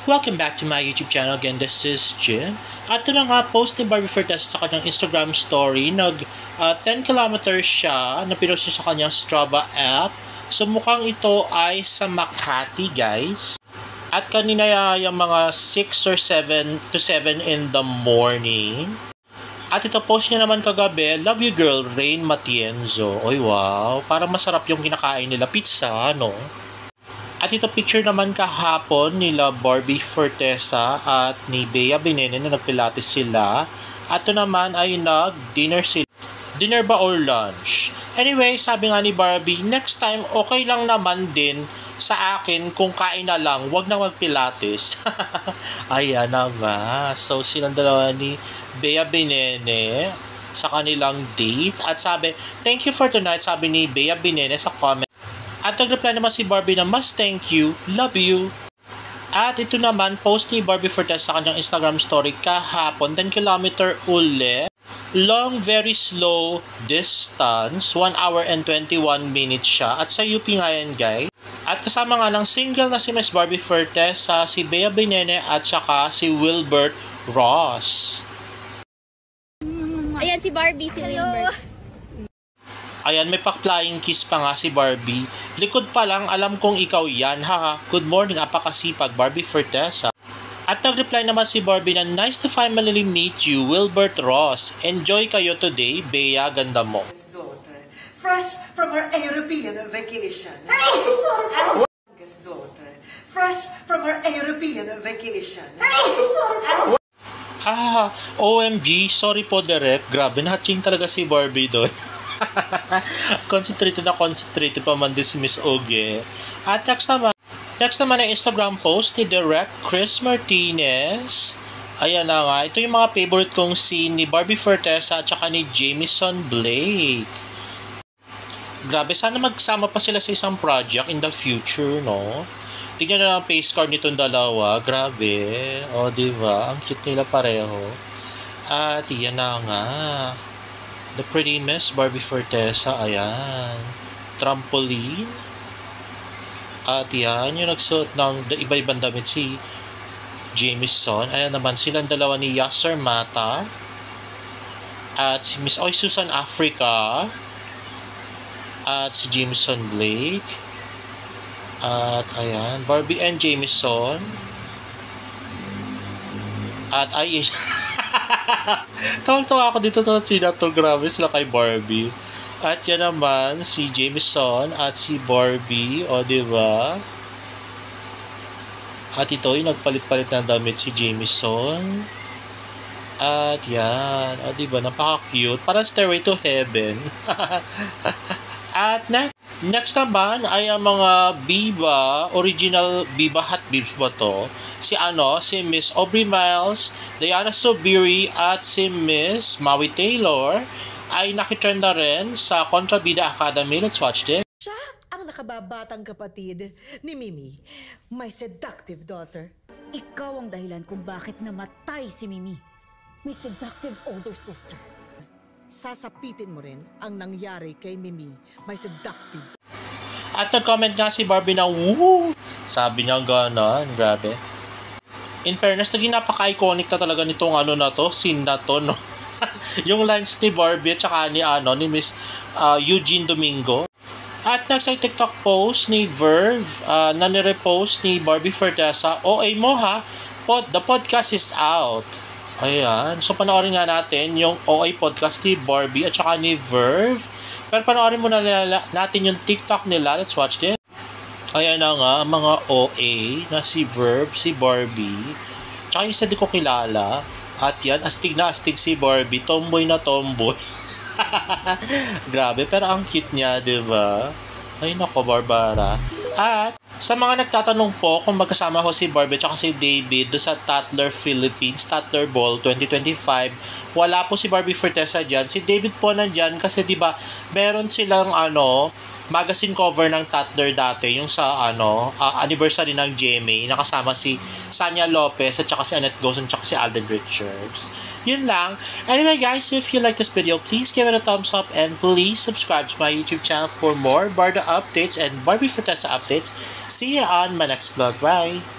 Welcome back to my YouTube channel. Again, this is Jim. At ito na nga, post ni Barbie Fortesa sa kanyang Instagram story. 10 kilometers siya na pinost niya sa kanyang Strava app. So mukhang ito ay sa Makati, guys. At kanina yung mga 6 or 7 to 7 in the morning. At ito post niya naman kagabi, love you girl, Rain Matienzo. Oy wow, parang masarap yung kinakain nila, pizza, no? At ito picture naman kahapon nila Barbie Fortesa at ni Bea Binene na nagpilates sila. At ito naman ay nag-dinner sila. Dinner ba or lunch? Anyway, sabi nga ni Barbie, next time okay lang naman din sa akin kung kain na lang, wag na magpilates. Ayan na nga. So silang dalawa ni Bea Binene sa kanilang date. At sabi, thank you for tonight, sabi ni Bea Binene sa comment. At nag-reply naman si Barbie na mas thank you, love you. At ito naman, post ni Barbie Fortesa sa kanyang Instagram story kahapon, 10 km ulit. Long, very slow distance, 1 hour and 21 minutes siya. At sa UP nga yan, guys. At kasama nga ng single na si Miss Barbie Fortesa, si Bea Binene at saka si Wilbert Ross. Ayan si Barbie, si Wilbert. Ayan, may pa-flying kiss pa nga si Barbie. Likod pa lang, alam kong ikaw yan, haha. Good morning, apakasipag, Barbie Fortesa. At nag-reply naman si Barbie na, nice to finally meet you, Wilbert Ross. Enjoy kayo today, Bea, ganda mo. Daughter, fresh from her European vacation. Sorry. Daughter, fresh from her European vacation. Sorry. OMG, sorry po direct. Grabe, nahatching talaga si Barbie doon. Concentrated pa man din si Miss Oge. At next naman ay Instagram post ni Direct Chris Martinez. Ayan na nga, ito yung mga favorite kong scene ni Barbie Fortesa at saka ni Jamison Blake. Grabe, sana magsama pa sila sa isang project in the future, no? Tingnan na ang face card nitong dalawa. Grabe. O, diba? Ang cute nila pareho. At yan na nga. The pretty Miss Barbie Fortesa, ayan. Trampoline. At yan, yung nagsuot ng iba-ibang damit si Jamison. Ayan naman, silang dalawa ni Yasser Mata. At si Miss Oy Susan Africa. At si Jamison Blake. At ayan, Barbie and Jamison. At ay tawang-tawa ako dito sa sina to. Grabe sila kay Barbie. At yan naman si Jamison at si Barbie, o diba? At ito yung nagpalit-palit ng damit si Jamison. At yan, o diba? Napaka-cute. Parang Stairway to Heaven. At next naman ay ang mga Biba, original Biba Hot Bibs ba to? Si Miss Aubrey Miles, Diana Sobiri at si Miss Maui Taylor ay nakiturn na rin sa Contrabida Academy. Let's watch this. Siya ang nakababatang kapatid ni Mimi, my seductive daughter. Ikaw ang dahilan kung bakit namatay si Mimi, my seductive older sister. Sasapitin mo rin ang nangyari kay Mimi, my seductive. At nag-comment nga si Barbie na, woo! Sabi niya gano'n, grabe. In fairness, naging napaka-iconic na talaga nitong scene na to, no? Yung lines ni Barbie at saka ni Miss Eugene Domingo. At next ay TikTok post ni Verve na nirepost ni Barbie Fortesa, OA mo ha, the podcast is out. Ayan, so panoorin nga natin yung OA podcast ni Barbie at saka ni Verve. Pero panoorin muna natin yung TikTok nila. Let's watch this. Ayan na nga, mga OA na si Verve, si Barbie. Tsaka yung isa di ko kilala. At yan, astig na astig si Barbie. Tomboy na tomboy. Grabe, pero ang cute niya, diba? Ay nako, Barbara. At sa mga nagtatanong po kung magkasama ko si Barbie at si David do sa Tatler Philippines, Tatler Ball 2025, wala po si Barbie Fortesa dyan. Si David po nandyan kasi diba, meron silang magazine cover ng Tatler dati, yung sa anniversary ng GMA, nakasama si Sanya Lopez at saka si Annette Gozon at saka si Alden Richards. Yun lang. Anyway guys, if you like this video, please give it a thumbs up and please subscribe to my YouTube channel for more Barda updates and Barbie Fortesa updates. See you on my next vlog. Bye!